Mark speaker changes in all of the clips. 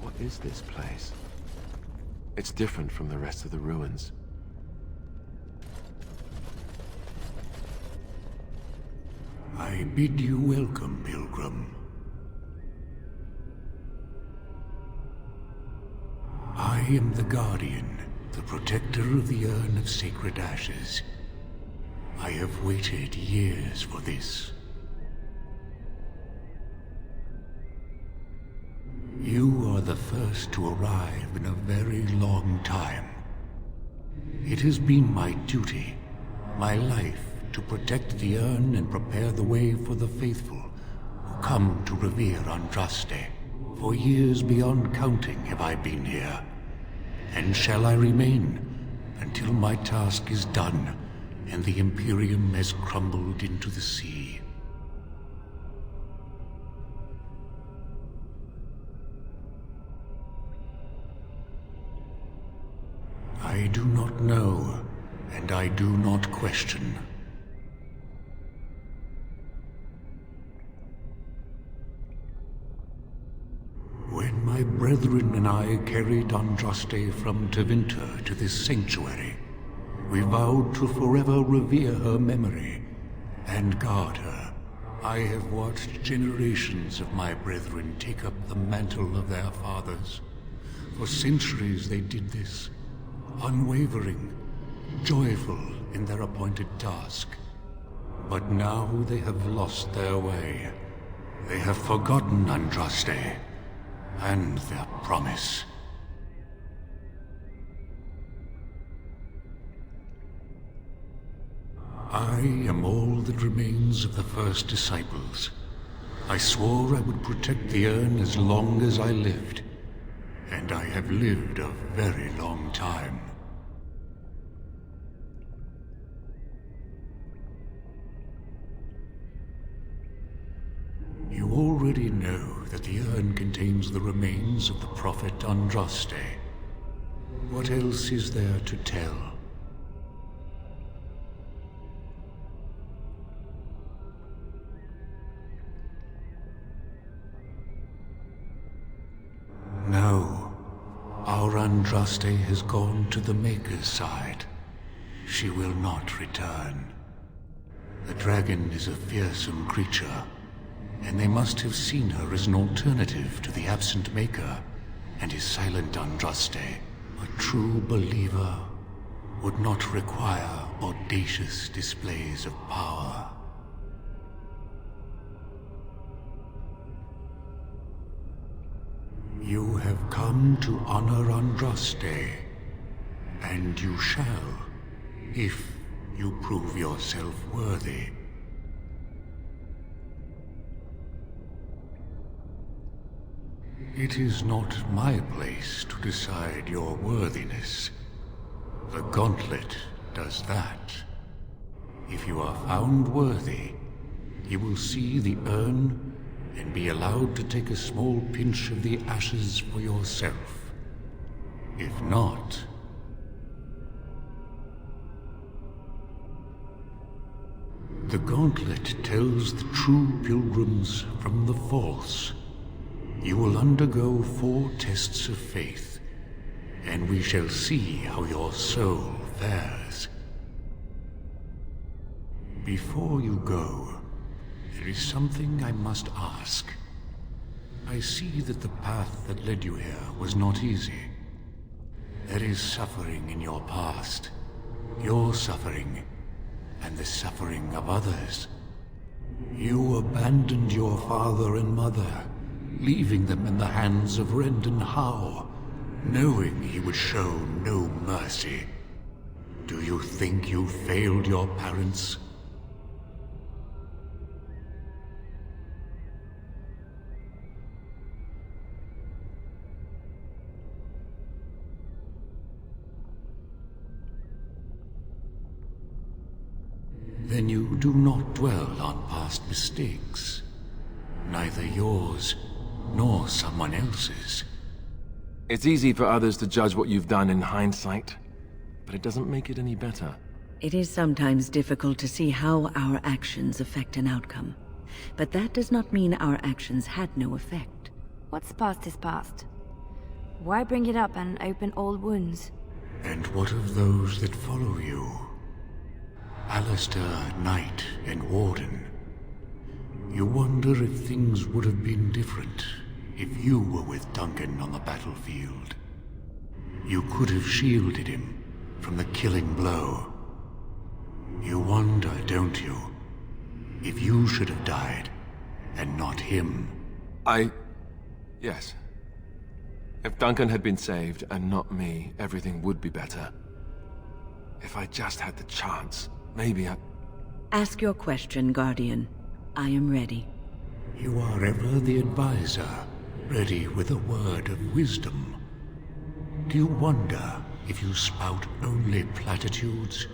Speaker 1: What is this place? It's different from the rest of the ruins.
Speaker 2: I bid you welcome, pilgrim. I am the Guardian, the protector of the urn of sacred ashes. I have waited years for this. You are the first to arrive in a very long time. It has been my duty, my life, to protect the urn and prepare the way for the faithful who come to revere Andraste. For years beyond counting have I been here, and shall I remain until my task is done and the Imperium has crumbled into the sea. I do not know, and I do not question. When my brethren and I carried Andraste from Tevinter to this sanctuary, we vowed to forever revere her memory and guard her. I have watched generations of my brethren take up the mantle of their fathers. For centuries they did this, unwavering, joyful in their appointed task. But now they have lost their way. They have forgotten Andraste and their promise. I am all that remains of the first disciples. I swore I would protect the urn as long as I lived, and I have lived a very long time. You already know that the urn contains the remains of the prophet Andraste. What else is there to tell? No, our Andraste has gone to the Maker's side. She will not return. The dragon is a fearsome creature, and they must have seen her as an alternative to the absent Maker and his silent Andraste. A true believer would not require audacious displays of power. You have come to honor Andraste, and you shall, if you prove yourself worthy. It is not my place to decide your worthiness. The gauntlet does that. If you are found worthy, you will see the urn and be allowed to take a small pinch of the ashes for yourself. If not... The gauntlet tells the true pilgrims from the false. You will undergo 4 tests of faith, and we shall see how your soul fares. Before you go, there is something I must ask. I see that the path that led you here was not easy. There is suffering in your past, your suffering, and the suffering of others. You abandoned your father and mother, leaving them in the hands of Rendon Howe, knowing he would show no mercy. Do you think you failed your parents? Then you do not dwell on past mistakes, neither yours nor someone else's.
Speaker 1: It's easy for others to judge what you've done in hindsight, but it doesn't make it any better.
Speaker 3: It is sometimes difficult to see how our actions affect an outcome, but that does not mean our actions had no effect.
Speaker 4: What's past is past. Why bring it up and open old wounds?
Speaker 2: And what of those that follow you? Alistair, Knight, and Warden. You wonder if things would have been different if you were with Duncan on the battlefield. You could have shielded him from the killing blow. You wonder, don't you, if you should have died and not him?
Speaker 1: Yes. If Duncan had been saved and not me, everything would be better. If I just had the chance, maybe I...
Speaker 3: Ask your question, Guardian. I am ready.
Speaker 2: You are ever the advisor, ready with a word of wisdom. Do you wonder if you spout only platitudes,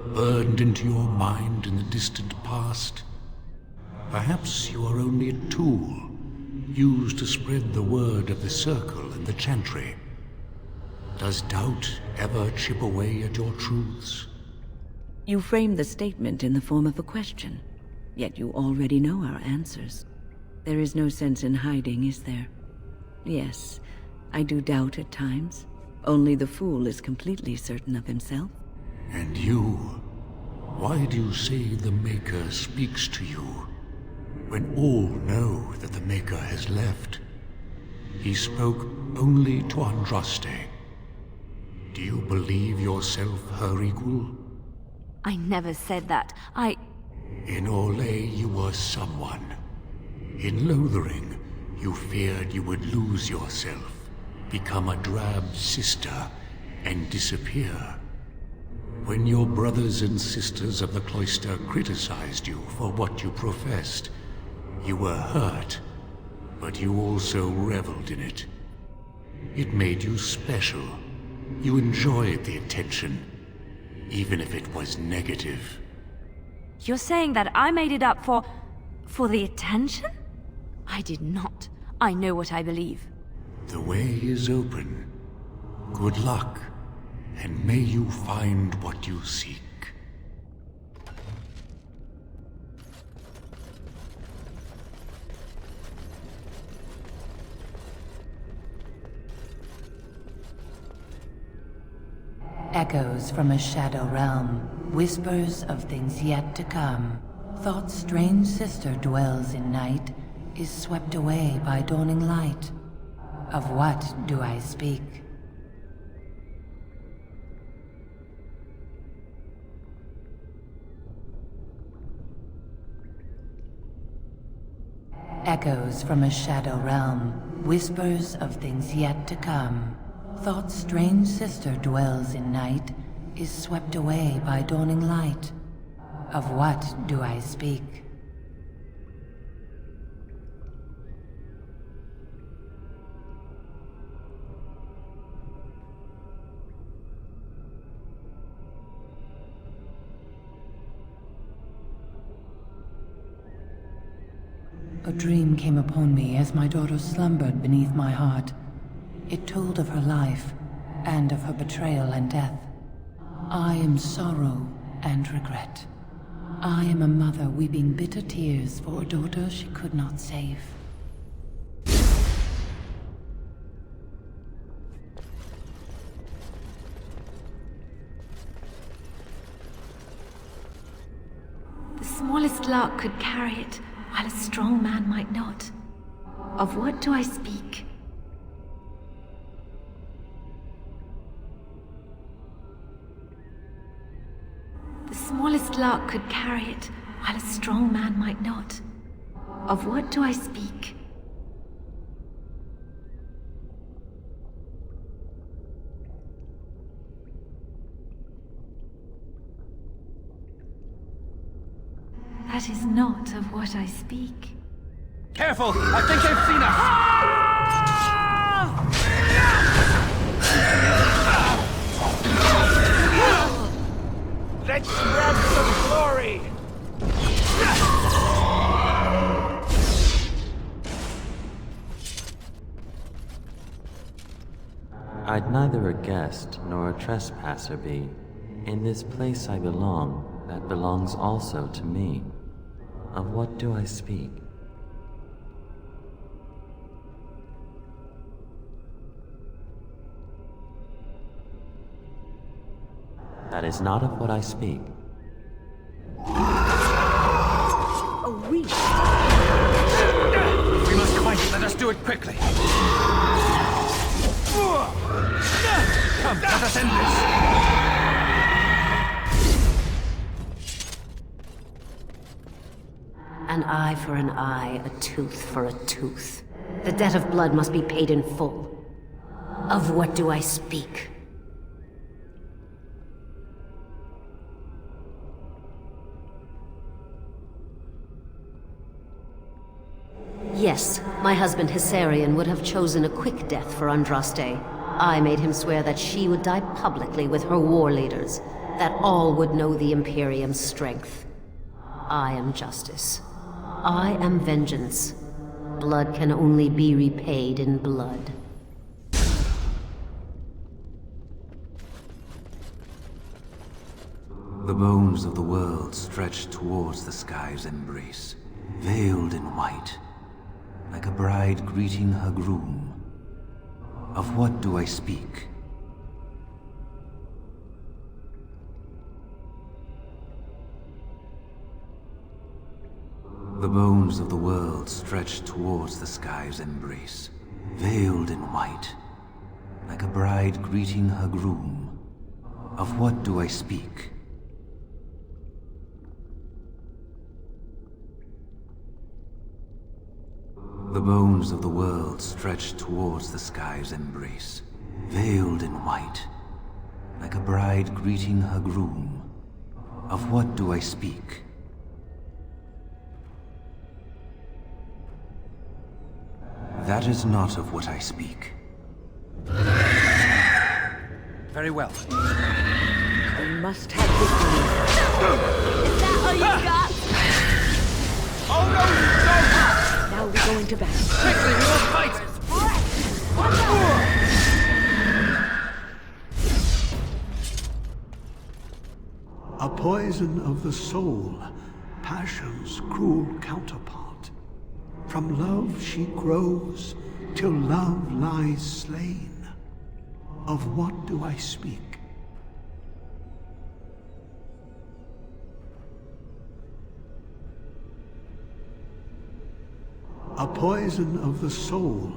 Speaker 2: burned into your mind in the distant past? Perhaps you are only a tool, used to spread the word of the Circle and the Chantry. Does doubt ever chip away at your truths?
Speaker 3: You frame the statement in the form of a question, yet you already know our answers. There is no sense in hiding, is there? Yes, I do doubt at times. Only the fool is completely certain of himself.
Speaker 2: And you? Why do you say the Maker speaks to you, when all know that the Maker has left? He spoke only to Andraste. Do you believe yourself her equal?
Speaker 4: I never said that.
Speaker 2: In Orlais, you were someone. In Lothering, you feared you would lose yourself, become a drab sister, and disappear. When your brothers and sisters of the cloister criticized you for what you professed, you were hurt, but you also reveled in it. It made you special. You enjoyed the attention, even if it was negative.
Speaker 4: You're saying that I made it up for the attention? I did not. I know what I believe.
Speaker 2: The way is open. Good luck, and may you find what you seek.
Speaker 5: Echoes from a shadow realm, whispers of things yet to come. Thought's strange sister dwells in night, is swept away by dawning light. Of what do I speak? Echoes from a shadow realm, whispers of things yet to come. Thought's strange sister dwells in night, is swept away by dawning light. Of what do I speak? A dream came upon me as my daughter slumbered beneath my heart. It told of her life, and of her betrayal and death. I am sorrow and regret. I am a mother weeping bitter tears for a daughter she could not save.
Speaker 4: The smallest lark could carry it, while a strong man might not. Of what do I speak? The smallest lark could carry it, while a strong man might not. Of what do I speak? That is not of what I speak.
Speaker 6: Careful! I think they've seen us! Let's grab some glory!
Speaker 7: I'd neither a guest nor a trespasser be. In this place I belong, that belongs also to me. Of what do I speak? That is not of what I speak.
Speaker 3: A reach!
Speaker 6: If we must fight, let us do it quickly. Come, let us end this!
Speaker 8: An eye for an eye, a tooth for a tooth. The debt of blood must be paid in full. Of what do I speak? Yes, my husband Hysarion would have chosen a quick death for Andraste. I made him swear that she would die publicly with her war leaders, that all would know the Imperium's strength. I am justice. I am vengeance. Blood can only be repaid in blood.
Speaker 2: The bones of the world stretch towards the sky's embrace, veiled in white, like a bride greeting her groom. Of what do I speak? The bones of the world stretch towards the sky's embrace, veiled in white, like a bride greeting her groom. Of what do I speak? The bones of the world stretch towards the sky's embrace, veiled in white, like a bride greeting her groom. Of what do I speak? That is not of what I speak.
Speaker 6: Very well.
Speaker 3: We must have victory.
Speaker 4: Is that all you got?
Speaker 6: Oh no, you don't!
Speaker 3: Now we go into battle.
Speaker 6: Quickly, we will fight!
Speaker 2: A poison of the soul, passion's cruel counterpart. From love she grows, till love lies slain. Of what do I speak? A poison of the soul,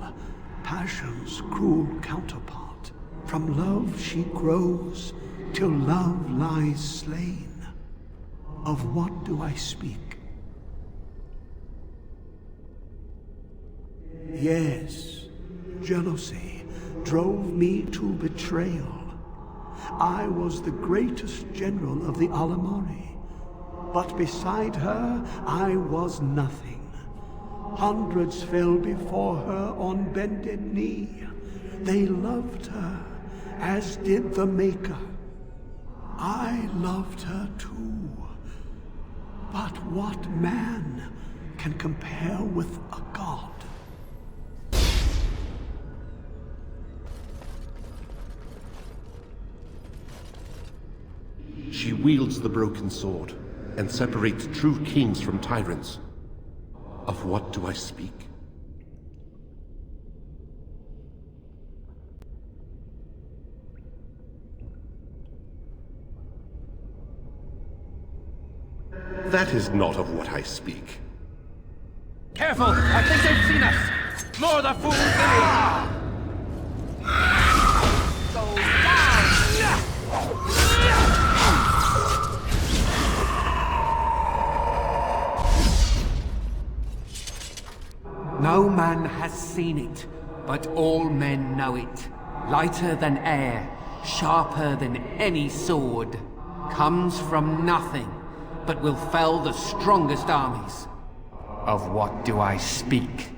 Speaker 2: passion's cruel counterpart. From love she grows, till love lies slain. Of what do I speak? Yes, jealousy drove me to betrayal. I was the greatest general of the Alamari, but beside her I was nothing. Hundreds fell before her on bended knee. They loved her, as did the Maker. I loved her too. But what man can compare with a god.
Speaker 9: She wields the broken sword and separates true kings from tyrants. Of what do I speak? That is not of what I speak.
Speaker 6: Careful! I think they've seen us! More the fools than Go down!
Speaker 10: No man has seen it, but all men know it. Lighter than air, sharper than any sword. Comes from nothing, but will fell the strongest armies. Of what do I speak?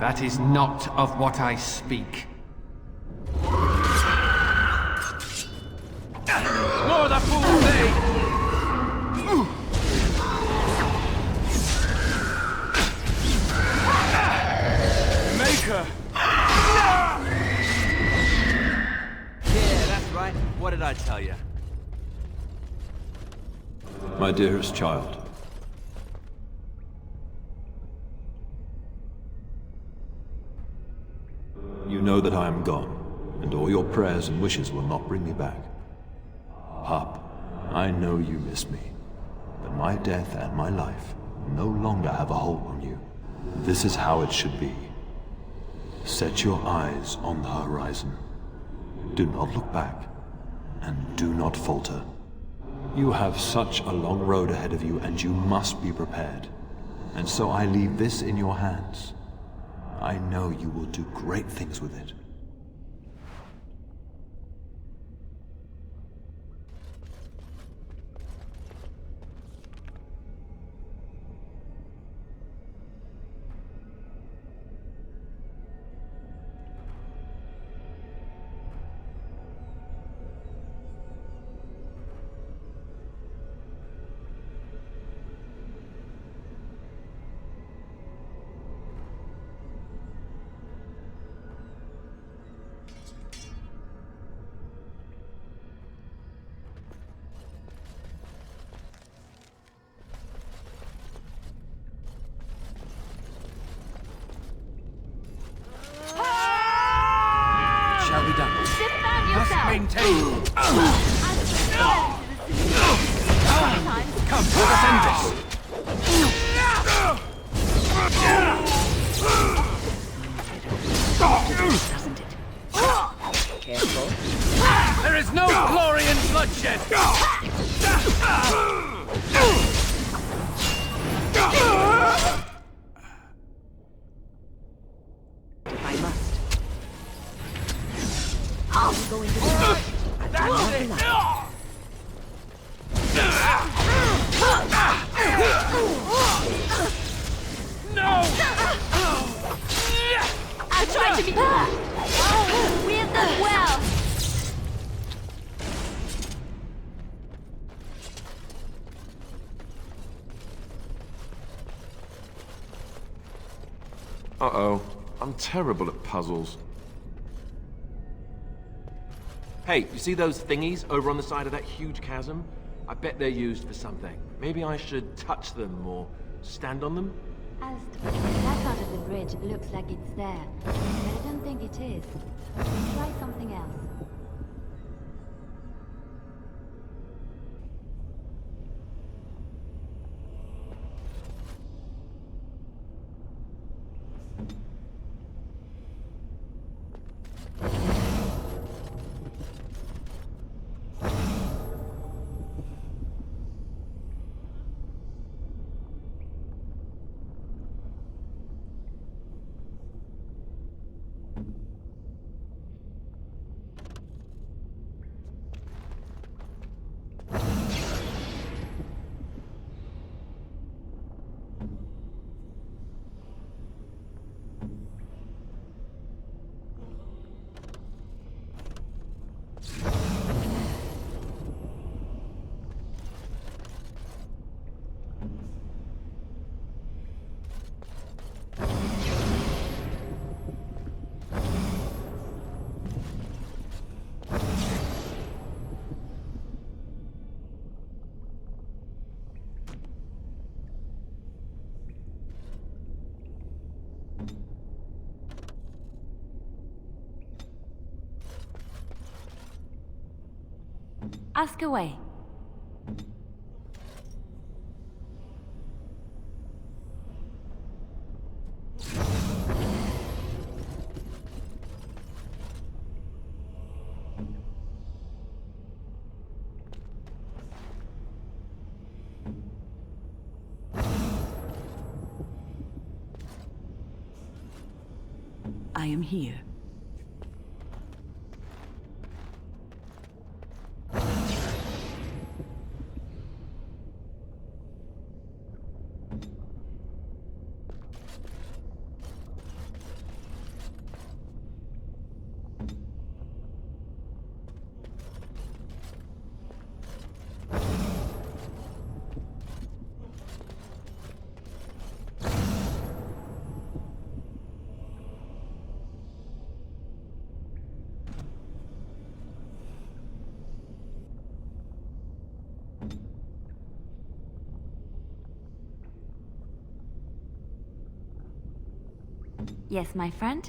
Speaker 10: That is not of what I speak.
Speaker 6: More the fools, eh? Maker!
Speaker 11: Yeah, that's right. What did I tell you?
Speaker 12: My dearest child. You know that I am gone, and all your prayers and wishes will not bring me back. Pup, I know you miss me, but my death and my life no longer have a hold on you. This is how it should be. Set your eyes on the horizon. Do not look back, and do not falter. You have such a long road ahead of you, and you must be prepared. And so I leave this in your hands. I know you will do great things with it.
Speaker 6: Shall be done.
Speaker 4: Defend
Speaker 6: Must
Speaker 4: yourself!
Speaker 6: maintain.
Speaker 4: Come,
Speaker 6: let us end this.
Speaker 3: Doesn't it? Careful.
Speaker 6: There is no glory in bloodshed.
Speaker 3: If I must.
Speaker 4: I'm going to
Speaker 6: That's it. No!
Speaker 4: I'll try to be... Oh, wield them well!
Speaker 1: Uh-oh. I'm terrible at puzzles. Hey, you see those thingies over on the side of that huge chasm? I bet they're used for something. Maybe I should touch them or stand on them?
Speaker 4: Alistair, that part of the bridge looks like it's there, but I don't think it is. Try something else. Ask away.
Speaker 3: I am here.
Speaker 4: Yes, my friend?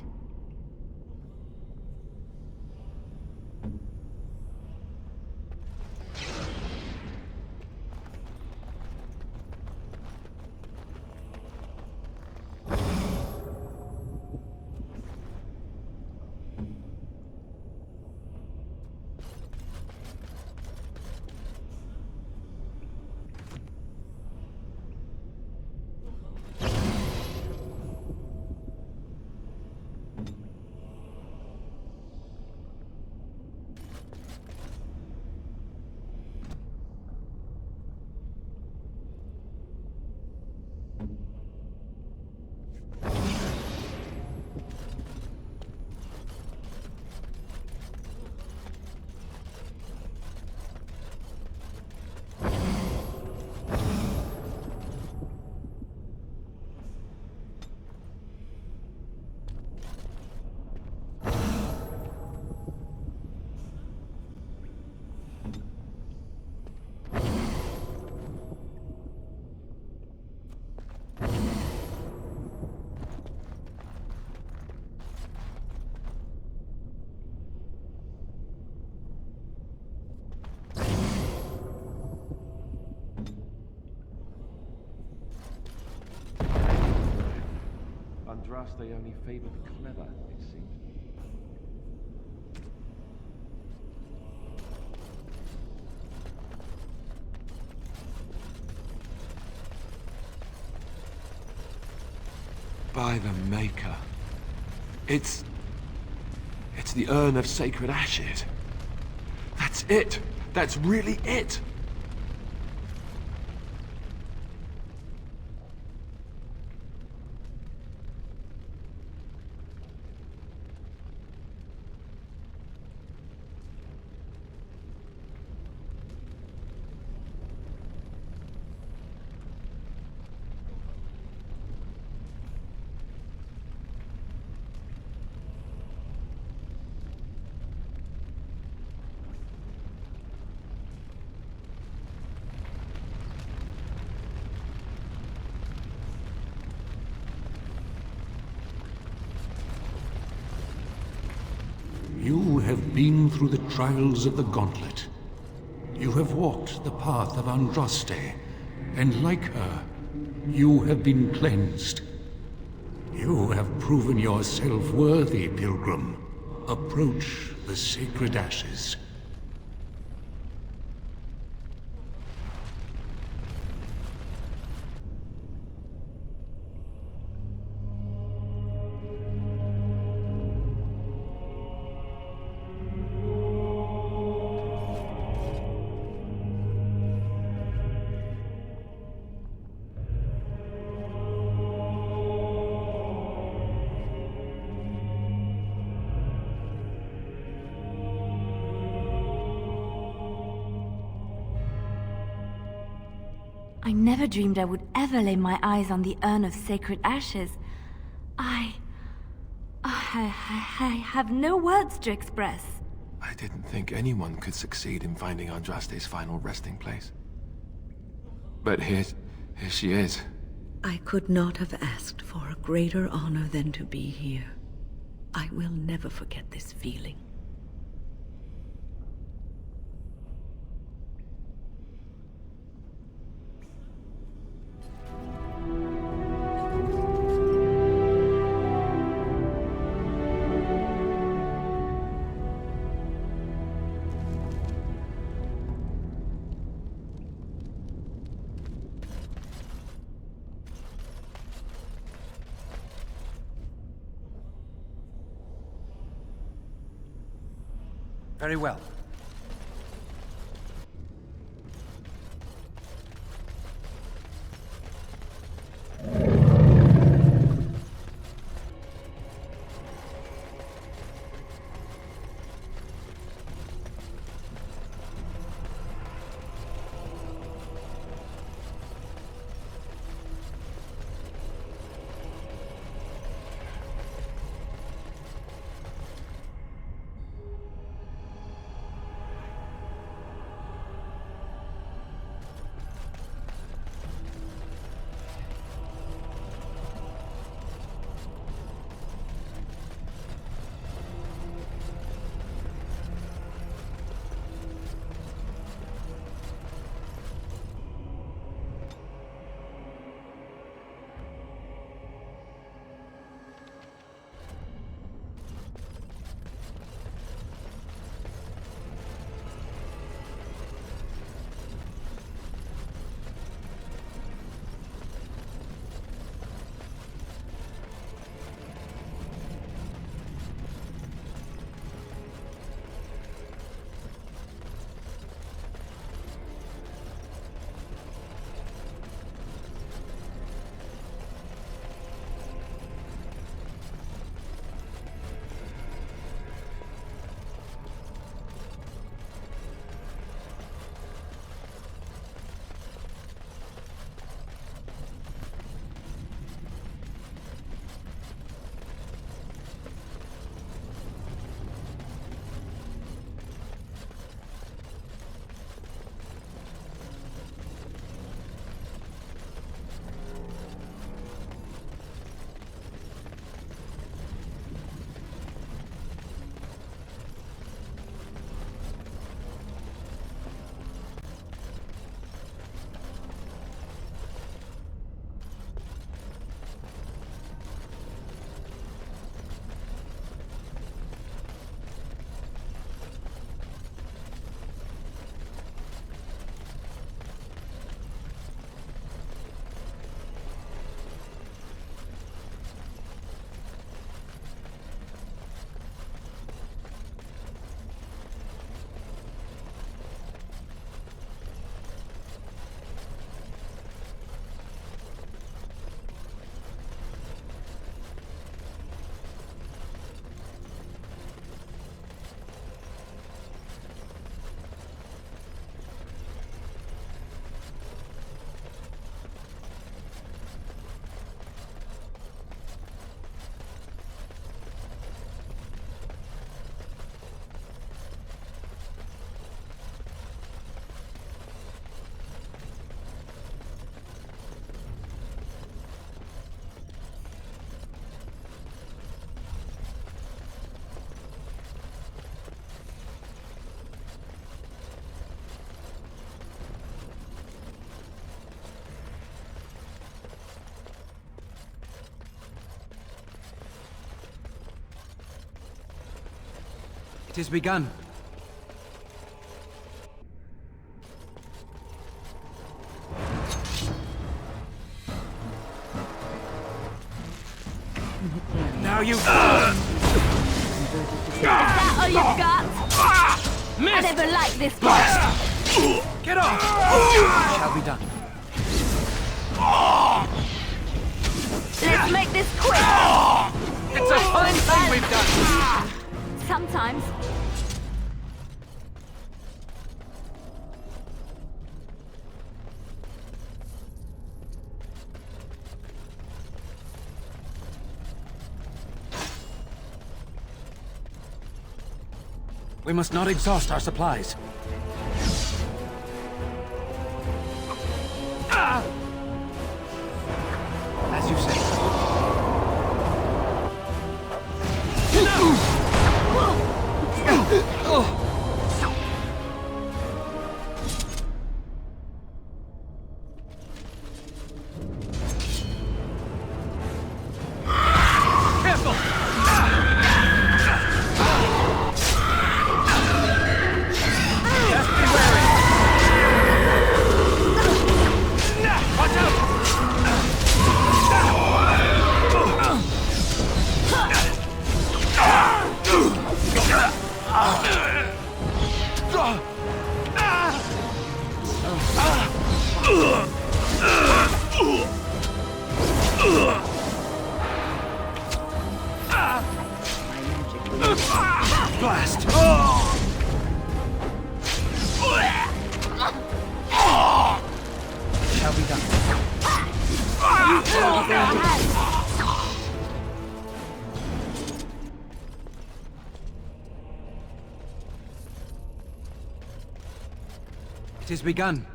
Speaker 1: Andraste only favored the clever, it seems. By the Maker. It's the Urn of Sacred Ashes. That's it! That's really it!
Speaker 2: You have been through the trials of the Gauntlet. You have walked the path of Andraste, and like her, you have been cleansed. You have proven yourself worthy, Pilgrim. Approach the sacred ashes.
Speaker 4: I never dreamed I would ever lay my eyes on the Urn of Sacred Ashes. I have no words to express.
Speaker 1: I didn't think anyone could succeed in finding Andraste's final resting place. But here she is.
Speaker 3: I could not have asked for a greater honor than to be here. I will never forget this feeling.
Speaker 6: Very well. It has begun. Now you... Is
Speaker 4: that all you've got? I never liked this part.
Speaker 6: Get off! It shall be done.
Speaker 4: Let's make this quick.
Speaker 6: It's a fine thing we've done.
Speaker 4: Sometimes.
Speaker 6: We must not exhaust our supplies. As you say. blast! Shall be done. It has begun.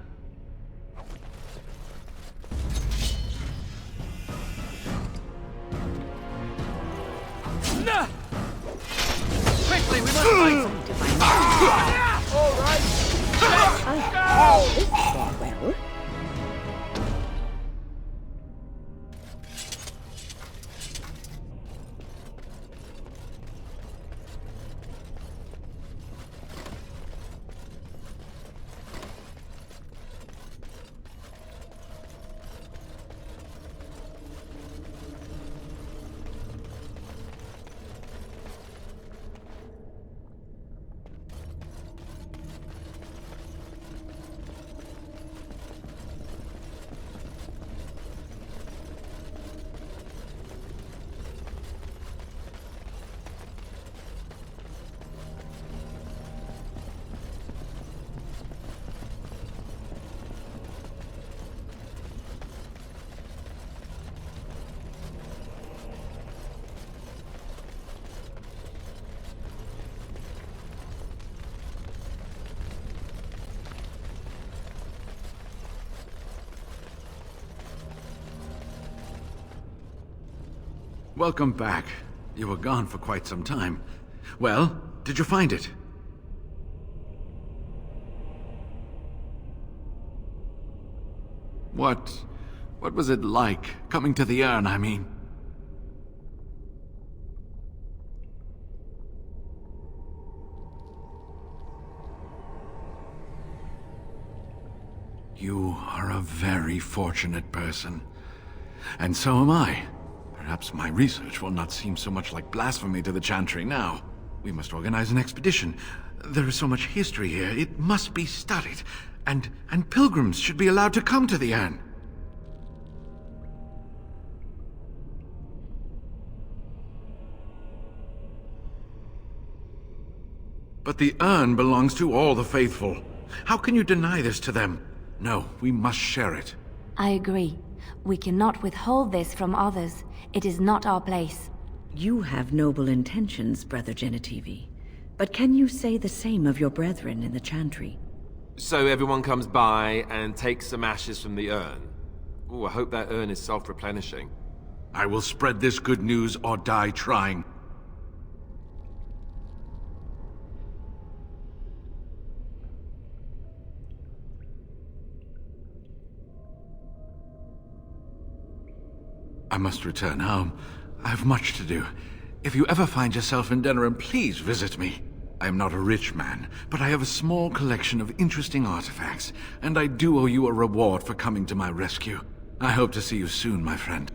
Speaker 6: Quickly, we must find some. All right.
Speaker 3: This is going well.
Speaker 13: Welcome back. You were gone for quite some time. Well, did you find it? What was it like, coming to the urn, I mean? You are a very fortunate person. And so am I. Perhaps my research will not seem so much like blasphemy to the Chantry now. We must organize an expedition. There is so much history here, it must be studied. And pilgrims should be allowed to come to the urn. But the urn belongs to all the faithful. How can you deny this to them? No, we must share it.
Speaker 4: I agree. We cannot withhold this from others. It is not our place.
Speaker 3: You have noble intentions, Brother Genitivi. But can you say the same of your brethren in the Chantry?
Speaker 1: So everyone comes by and takes some ashes from the urn. Ooh, I hope that urn is self-replenishing.
Speaker 13: I will spread this good news or die trying. I must return home. I have much to do. If you ever find yourself in Denerim, please visit me. I am not a rich man, but I have a small collection of interesting artifacts, and I do owe you a reward for coming to my rescue. I hope to see you soon, my friend.